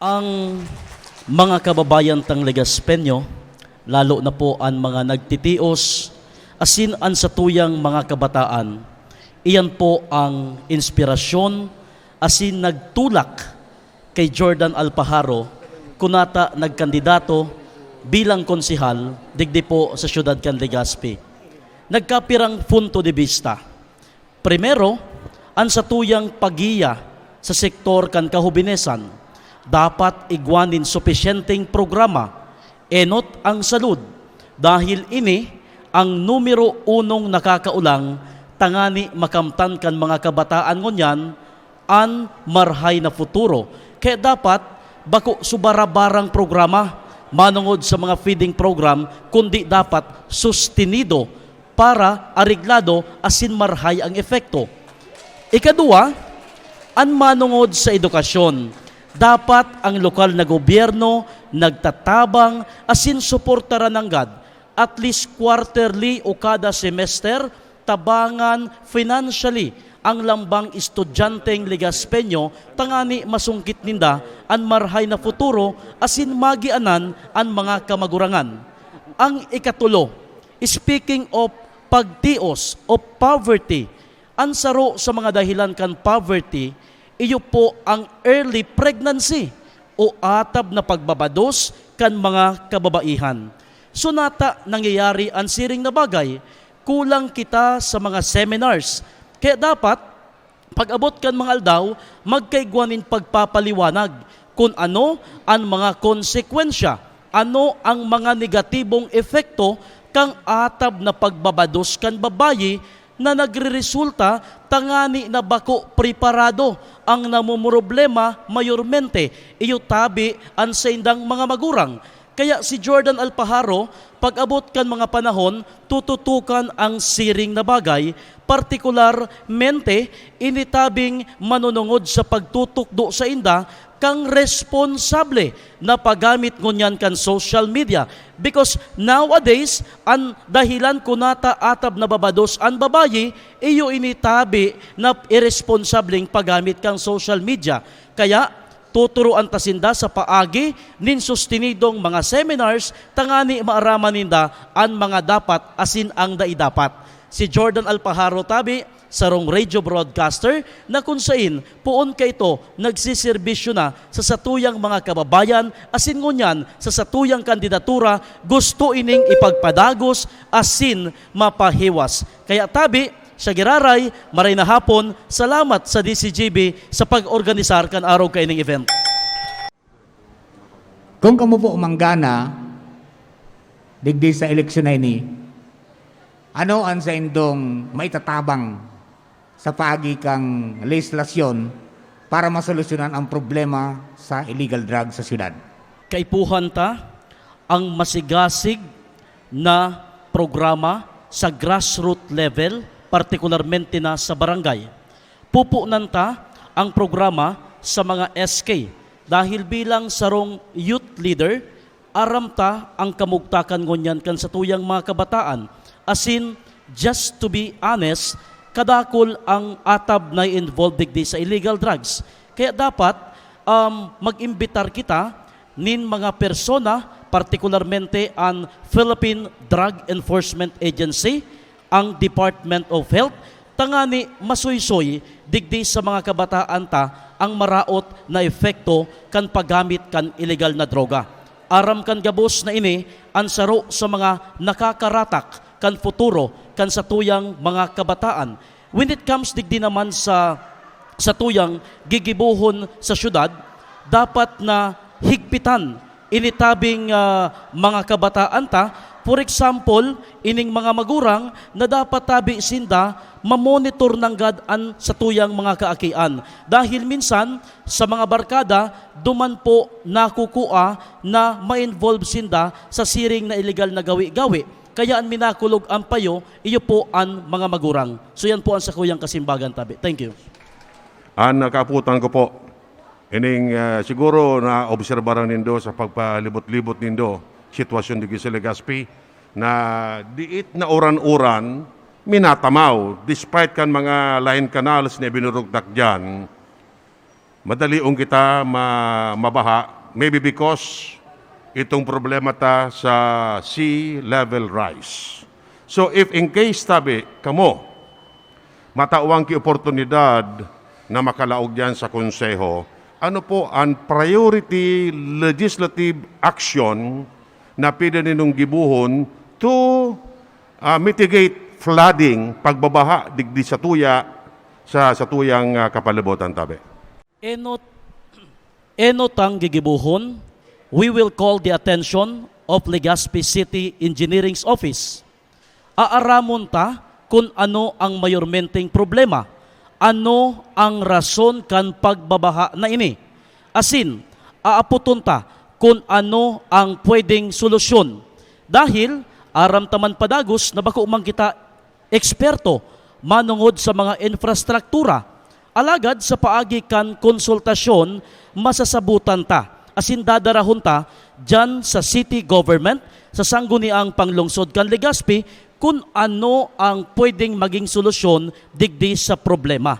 Ang mga kababayan tang Legaspenyo, lalo na po ang mga nagtitios, asin ang satuyang mga kabataan, iyan po ang inspirasyon asin nagtulak kay Jordan Alpajaro kunata nagkandidato bilang konsihal digdi po sa siyudad kan Legazpi. Nagkapirang punto de vista. Primero, ang satuyang pagiya sa sektor kan kahubinesan dapat igwanin supisyenteng programa enot ang salud dahil ini ang numero unong nakakaulang tangani makamtan kan mga kabataan ngunyan an marhay na futuro. Kaya dapat bako subarabarang programa manungod sa mga feeding program kundi dapat sustenido para ariglado asin marhay ang efekto. Ikadua, an manungod sa edukasyon. Dapat ang lokal na gobyerno nagtatabang asin suportaran ng GAD at least quarterly o kada semester tabangan financially ang lambang estudyanteng Legaspenyo tangani masungkit ninda ang marhay na futuro asin magianan ang mga kamagurangan. Ang ikatulo, speaking of pagtios o poverty, ang saro sa mga dahilan kan poverty, iyo po ang early pregnancy o atab na pagbabados kan mga kababaihan. So nata nangyayari ang siring na bagay, kulang kita sa mga seminars. Kaya dapat, pag-abot kan mga aldaw, magkaigwanin pagpapaliwanag kung ano ang mga konsekwensya, ano ang mga negatibong efekto kang atab na pagbabados kan babayi na nagre-resulta tangani na bako preparado ang namumroblema mayormente iyo tabi ang sa indang mga magurang. Kaya si Jordan Alpajaro, pag-abot kan mga panahon, tututukan ang siring na bagay, partikularmente initabing manunungod sa pagtutukdo sa inda kang responsable na paggamit ngunyan kan social media. Because nowadays, ang dahilan kunata atab na babados ang babayi, iyo initabi na irresponsableng paggamit kang social media. Kaya, tuturuan tasinda sa paagi nin sustinidong mga seminars tangani maaraman ninda ang mga dapat asin ang daidapat. Si Jordan Alpajaro tabi sarong radio broadcaster na kung sain puon ka ito nagsiservisyo na sa satuyang mga kababayan asin ngunyan sa satuyang kandidatura gusto ining ipagpadagos asin mapahiwas. Kaya tabi sa giraray, maray na hapon, salamat sa DCGB sa pag-organisar kan araw kaining event. Kung kamo po umanggana, digdi sa eleksyon na ini, ano ang sa indong maitatabang sa paagi kang legislasyon para masolusyonan ang problema sa illegal drugs sa syudad? Kaipuhan ta ang masigasig na programa sa grassroots level, partikularmente na sa barangay. Pupunan ta ang programa sa mga SK dahil bilang sarong youth leader, aram ta ang kamugtakan ngunyan kan sa tuyang mga kabataan. Asin, just to be honest, kadakol ang atab na involved digdi sa illegal drugs. Kaya dapat mag-imbitar kita nin mga persona, partikularmente ang Philippine Drug Enforcement Agency, ang Department of Health, tangani masuysoy digdi sa mga kabataan ta ang maraot na efekto kan paggamit kan illegal na droga. Aram kan gabos na ini ang saro sa mga nakakaratak kan futuro kan satuyang mga kabataan. When it comes digdi naman sa tuyang gigibuhon sa syudad, dapat na higpitan initabing mga kabataan ta. For example, ining mga magurang na dapat tabi sinda mamonitor ng gadaan sa tuyang mga kaakian. Dahil minsan sa mga barkada, duman po nakukua na ma-involve sinda sa siring na illegal na gawi-gawi. Kaya ang minakulog ang payo, iyo po ang mga magurang. So yan po ang sakuyang kasimbagan tabi. Thank you. Ang nakaputan ko po, ining siguro na obserbaran nindo sa pagpalibot-libot nindo, sitwasyon di sa Legazpi na diit na uran-uran minatamaw despite kan mga line canals na binurugdak dyan madaliong kita mabaha, maybe because itong problema ta sa sea level rise. So if in case tabi kamo matawang ki oportunidad na makalaog diyan sa konseho, ano po ang priority legislative action na pwede ninong gibuhon to mitigate flooding, pagbabaha digdi sa tuya sa tuyang kapalibutan tabi? Enotang gigibuhon, we will call the attention of Legazpi City Engineering's Office. Aaramon ta kung ano ang mayormenteng problema, ano ang rason kan pagbabaha na ini. Asin, aaputon ta kung ano ang pwedeng solusyon. Dahil aram taman padagos na bako man kita eksperto manungod sa mga infrastruktura. Alagad sa paagi kan konsultasyon, masasabutan ta. Asin dadarahon ta dyan sa city government, sa sangguniang panglungsod kan Legazpi, kung ano ang pwedeng maging solusyon digdi sa problema.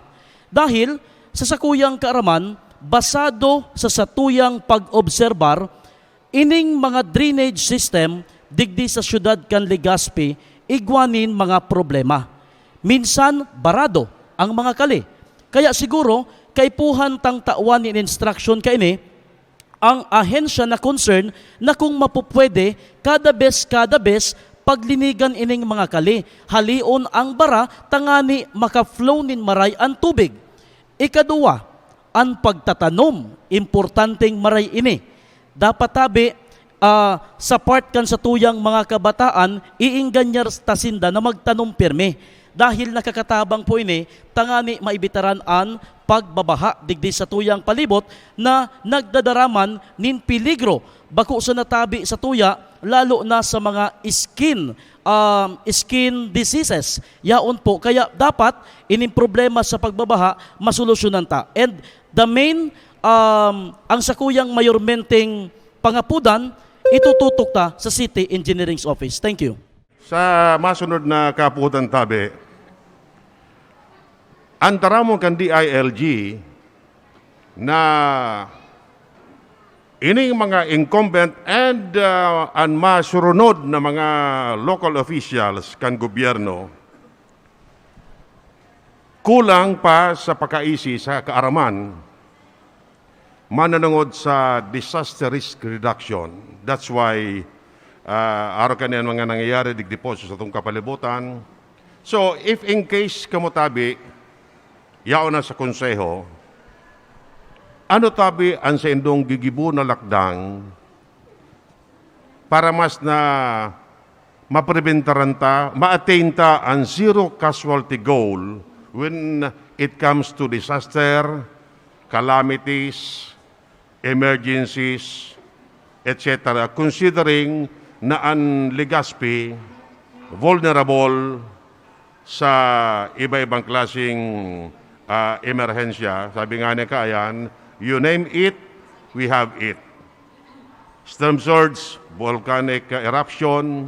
Dahil sa sakuyang kaaraman, basado sa satuyang pag-obserbar, ining mga drainage system digdi sa syudad kan Legazpi, igwanin mga problema. Minsan, barado ang mga kali. Kaya siguro, kaipuhan tang tawan in instruction kaini, ang ahensya na concern na kung mapupwede, kada bes, paglinigan ining mga kali, halion ang bara, tangani maka-flow nin maray ang tubig. Ikaduwa, ang pagtatanom, importanteng maray ini. Dapat tabi, sa part kan sa tuyang mga kabataan, iingganyar tasinda na magtanom pirmi. Dahil nakakatabang po ini, tangani maibitaran ang pagbabaha digdi sa tuyang palibot na nagdadaraman nin peligro bako sa natabi sa tuya, lalo na sa mga skin diseases. Yaon po, kaya dapat ining problema sa pagbabaha masolusyonan ta. And the main, ang sakuyang mayormenteng pangapudan, itututok ta sa City Engineering's Office. Thank you. Sa masunod na kaputan tabi, antara mo kan DILG na ining mga incumbent and masurunod na mga local officials kan gobyerno kulang pa sa pagkaisi sa kaaraman mananungod sa disaster risk reduction. That's why araw kanyan mga nangyayari digdi po sa itong kapalibutan. So, if in case kamutabi, yao na sa konseho, ano tabi ang sa indong gigibo na lakdang para mas na mapreventaran ta, ma-attain ta ang zero casualty goal when it comes to disaster, calamities, emergencies, etc. Considering na ang Legazpi vulnerable sa iba-ibang klaseng emerhensya. Sabi nga niya kayan, you name it, we have it. Storm surge, volcanic eruption,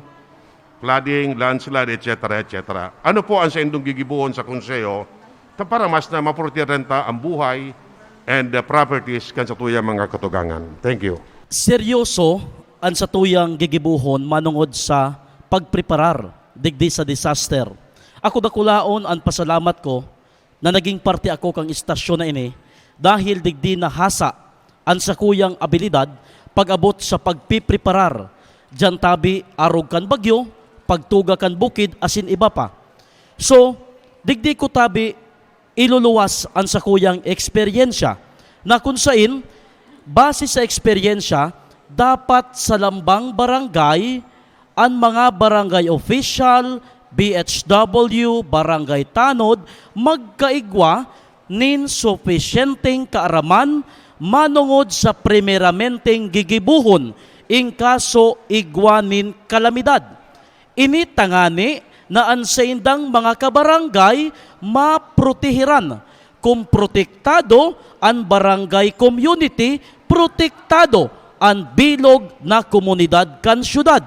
flooding, landslide, etc. etc. Ano po ang sa indong gigibuhon sa konseyo para mas na maprotirenta ang buhay and the properties kan sa tuyang mga katugangan? Thank you. Seryoso ang sa tuyang gigibuhon manungod sa pagpreparar digdi sa disaster. Ako dakulaon ang pasalamat ko na naging parte ako kang istasyon na ini dahil digdi na hasa ang sakuyang abilidad pag-abot sa pagpipreparar. Diyan tabi arog kan bagyo, pagtuga kan bukid, asin iba pa. So, digdi ko tabi iluluwas ang sakuyang eksperyensya na kung sain, base sa eksperyensya, dapat sa lambang barangay, ang mga barangay official, BHW, barangay tanod, magkaigwa nin sufficienteng kaaraman manungod sa primeramenteng gigibuhon in kaso igwanin kalamidad. Ini tangani na ang saindang mga kabarangay maprotehiran. Kung protektado ang barangay community, protektado ang bilog na komunidad kan syudad.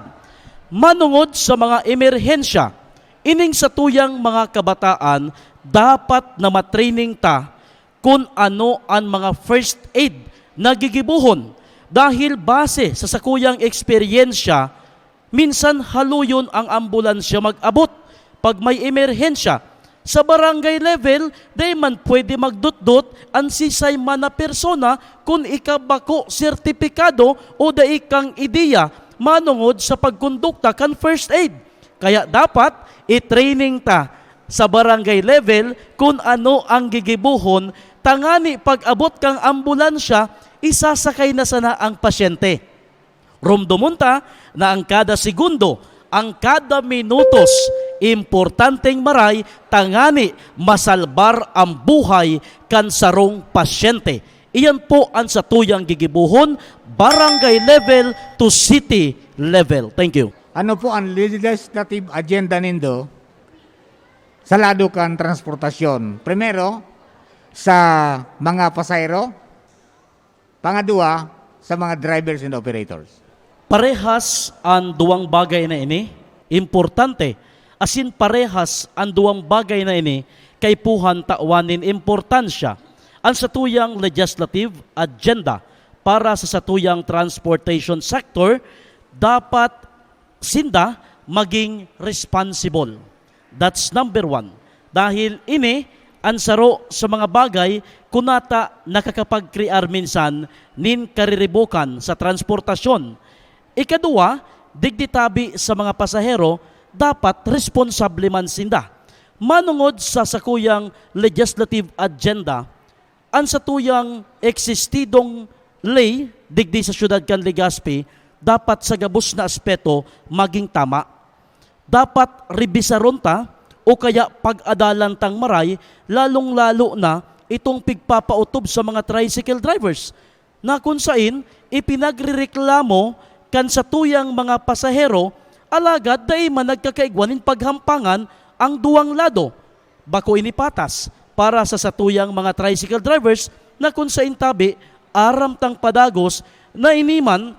Manungod sa mga emerhensya, ining sa tuyang mga kabataan, dapat na matraining ta kung ano ang mga first aid na gigibuhon. Dahil base sa sakuyang eksperyensya, minsan haluyon ang ambulansya mag-abot pag may emerhensya. Sa barangay level, di man pwede magdutdot ang sisay man na persona kung ikabako sertipikado o dai kang ideya manungod sa pagkondukta kan first aid. Kaya dapat i-training ta sa barangay level kung ano ang gigibuhon, tangani pag-abot kang ambulansya, isasakay na sana ang pasyente. Rumdumunta na ang kada segundo, ang kada minutos, importanteng maray, tangani masalbar ang buhay kan sarong pasyente. Iyan po ang satuyang gigibuhon, barangay level to city level. Thank you. Ano po ang legislative agenda nindo sa lado kan transportasyon? Primero, sa mga pasahero. Pangadua, sa mga drivers and operators. Parehas ang duwang bagay na ini, importante. Asin parehas ang duwang bagay na ini, kay puhan tawanin importansya ang satuyang legislative agenda para sa satuyang transportation sector, dapat sinda maging responsible. That's number one. Dahil ini, ang saro sa mga bagay kunata nakakapag-crear minsan nin kariribukan sa transportasyon. Ikadua, digditabi sa mga pasahero, dapat responsable man sinda. Manungod sa sakuyang legislative agenda, ang satuyang eksistidong lay digdi sa syudad kan Legazpi, dapat sa gabos na aspeto maging tama. Dapat rebisaron ta o kaya pag-adalan tang maray, lalong-lalo na itong pigpapautob sa mga tricycle drivers na kung sain ipinagrireklamo kan sa tuyang mga pasahero, alagad dahil man nagkakaigwanin paghampangan ang duwang lado. Bako inipatas para sa satuyang mga tricycle drivers na kung sain tabi, aram tang padagos na iniman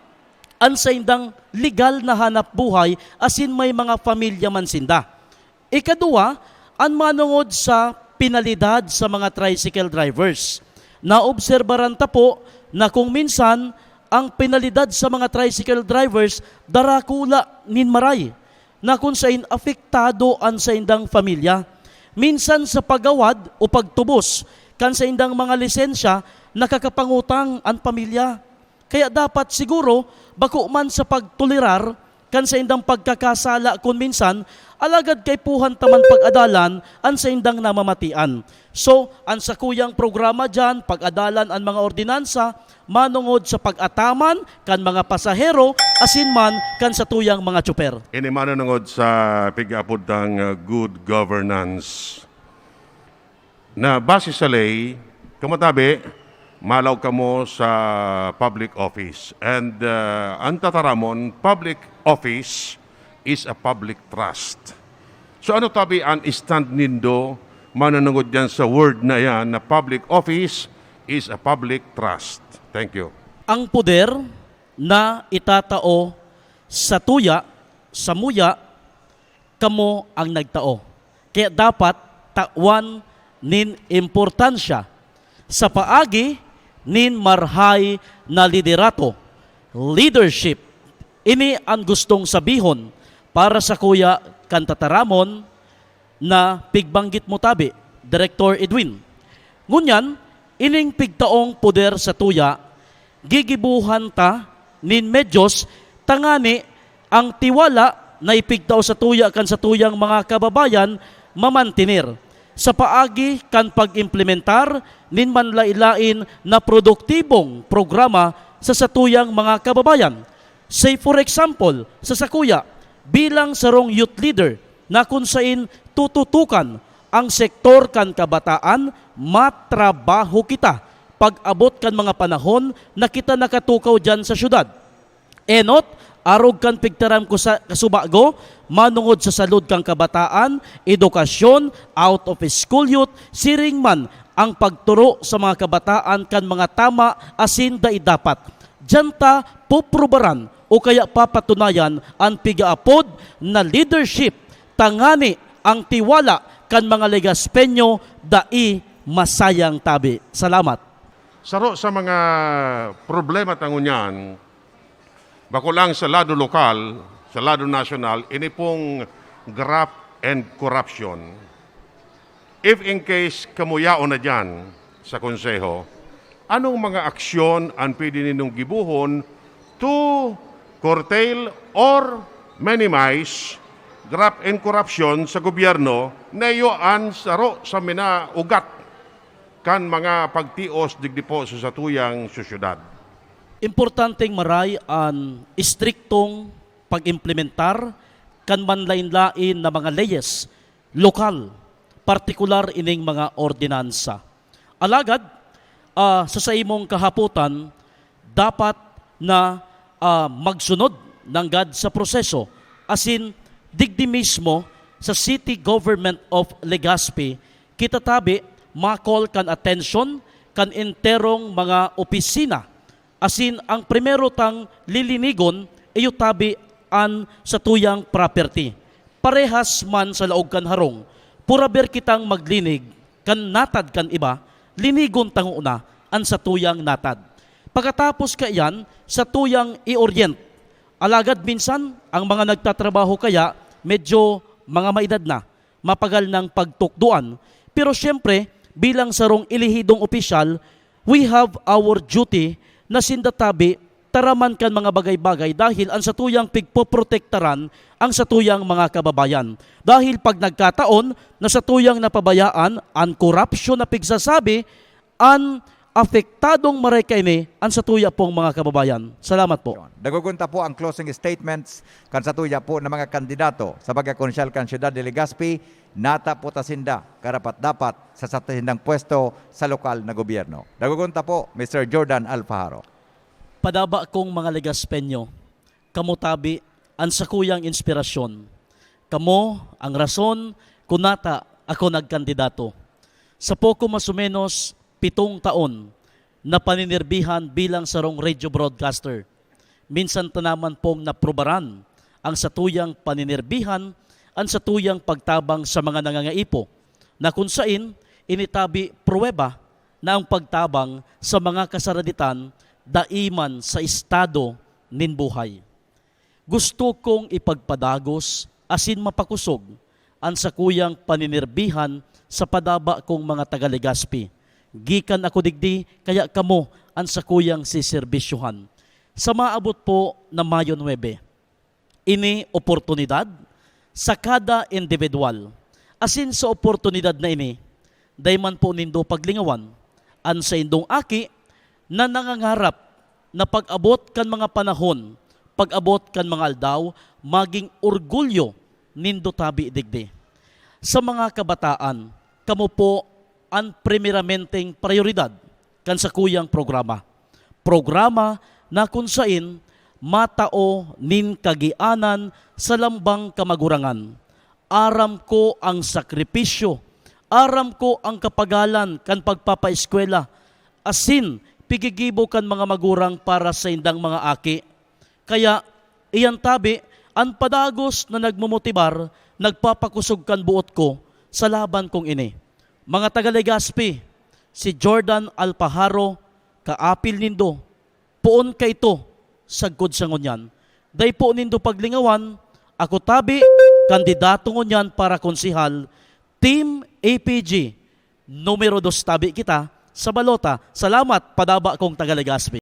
ang saindang legal na hanap buhay asin may mga pamilya man sinda. Ikadua, ang manungod sa penalidad sa mga tricycle drivers. Naobserbaran ta po na kung minsan ang penalidad sa mga tricycle drivers darakula nin maray na kung sain apektado ang saindang pamilya. Minsan sa pagawad o pagtubos kan saindang mga lisensya nakakapangutang ang pamilya. Kaya dapat siguro bako man sa pagtulirar kan sa indang pagkakasala kung minsan, alagad kay puhan taman pag-adalan ang sa indang namamatian. So, ang sakuyang programa dyan, pag-adalan ang mga ordinansa, manungod sa pag-ataman kan mga pasahero, asin man kan sa tuyang mga tsuper. Ini manunungod sa pig-apod ng good governance. Na base sa lay, kamatabi, malaw ka mo sa public office. And ang tataramon, public office is a public trust. So ano tabi ang stand nindo manunungod yan sa word na yan na public office is a public trust. Thank you. Ang poder na itatao sa tuya, sa muya, kamo ang nagtao. Kaya dapat tawan nin importansya sa paagi nin marhay na liderato, leadership. Ini ang gustong sabihon para sa kuya kantataramon na pigbanggit mo tabi, Director Edwin. Ngunyan, ining pigtaong poder sa tuya, gigibuhan ta nin medyos tangani ang tiwala na ipigtao sa tuya kan sa tuyang mga kababayan mamantinir sa paagi kan pag-implementar nin manlailain na produktibong programa sa satuyang mga kababayan. Say for example, sa sakuya, bilang sarong youth leader na kung sain tututukan ang sektor kan kabataan, matrabaho kita pag-abot kan mga panahon na kita nakatukaw dyan sa syudad. Enot, arog kan pigtaram ko sa kasubago, manungod sa salud kang kabataan, edukasyon, out of school youth, siring man ang pagturo sa mga kabataan kan mga tama asin dai dapat. Diyanta puprubaran o kaya papatunayan ang pigaapod na leadership, tangani ang tiwala kan mga Legaspenyo dai masayang tabi. Salamat. Saro sa mga problema tangunyan, bako lang sa lado lokal, sa lado national, ini pong graft and corruption. If in case kamuyaon na dyan sa konseho, anong mga aksyon ang pwede ninyong gibuhon to curtail or minimize graft and corruption sa gobyerno na iyoan saro sa mina ugat kan mga pagtios digdi po sa satuyang syudad. Importanteng maray ang istriktong pag-implementar kan manlain-lain na mga leyes lokal, partikular ining mga ordinansa. Alagad, sa imong kahaputan, dapat na magsunod ng GAD sa proseso. As in, digdi mismo sa City Government of Legazpi, kita tabi, makol kan attention kan interong mga opisina. Asin ang primero tang lilinigon iyo tabi an sa tuyang property. Parehas man sa laog kan harong. Puraber kitang maglinig kan natad kan iba, linigon tang una an sa tuyang natad. Pagkatapos kayan sa tuyang i-orient. Alagad minsan ang mga nagtatrabaho kaya medyo mga maedad na, mapagal ng pagtukduan. Pero syempre, bilang sarong ilihidong opisyal, we have our duty na sindatabi taraman kan mga bagay-bagay dahil ang satuyang pigpoprotektaran ang satuyang mga kababayan. Dahil pag nagkataon na satuyang napabayaan ang corruption na pigsasabi, ang apektadong maray kaini ang satuya pong mga kababayan. Salamat po. Dagugunta po ang closing statements kan satuya po ng mga kandidato sa pagkakonsyal kan Ciudad de Legazpi, nata po tasinda karapat-dapat sa satasindang pwesto sa lokal na gobyerno. Dagugunta po, Mr. Jordan Alfajaro. Padaba kong mga Legaspenyo, kamo tabi ang sakuyang inspirasyon. Kamo ang rason kunata ako nagkandidato. Sa poko masumenos 7 taon na paninirbihan bilang sarong radio broadcaster. Minsan tanaman pong naprubaran ang satuyang paninirbihan, ang satuyang pagtabang sa mga nangangaipo, na kung sain initabi pruweba na ang pagtabang sa mga kasaraditan daiman sa estado nin buhay. Gusto kong ipagpadagos asin mapakusog ang sakuyang paninirbihan sa padaba kong mga taga-Legazpi. Gikan ako digdi, kaya kamo ang sakuyang siserbisyuhan. Sa maabot po na Mayo 9, ini oportunidad sa kada individual. Asin sa oportunidad na ini, dayman po nindo paglingawan, an sa indong aki na nangangarap na pag-abot kan mga panahon, pag-abot kan mga aldaw, maging orgulyo nindo tabi digdi. Sa mga kabataan, kamo po ang primeramenteng prioridad kan sa kuyang programa. Programa na kung sain matao nin kagianan sa lambang kamagurangan. Aram ko ang sakripisyo, aram ko ang kapagalan kan pagpapaeskwela, asin pigigibo kan mga magurang para sa indang mga aki. Kaya iyan tabi, ang padagos na nagmumutibar, nagpapakusog kan buot ko sa laban kong ini. Mga taga-Legazpi, si Jordan Alfajaro, kaapil nindo, puon ka ito, sagkod sa ngunyan. Day po nindo paglingawan, ako tabi, kandidato ngunyan para konsihal, Team APG, numero 2 tabi kita sa balota. Salamat, padaba kong taga-Legazpi.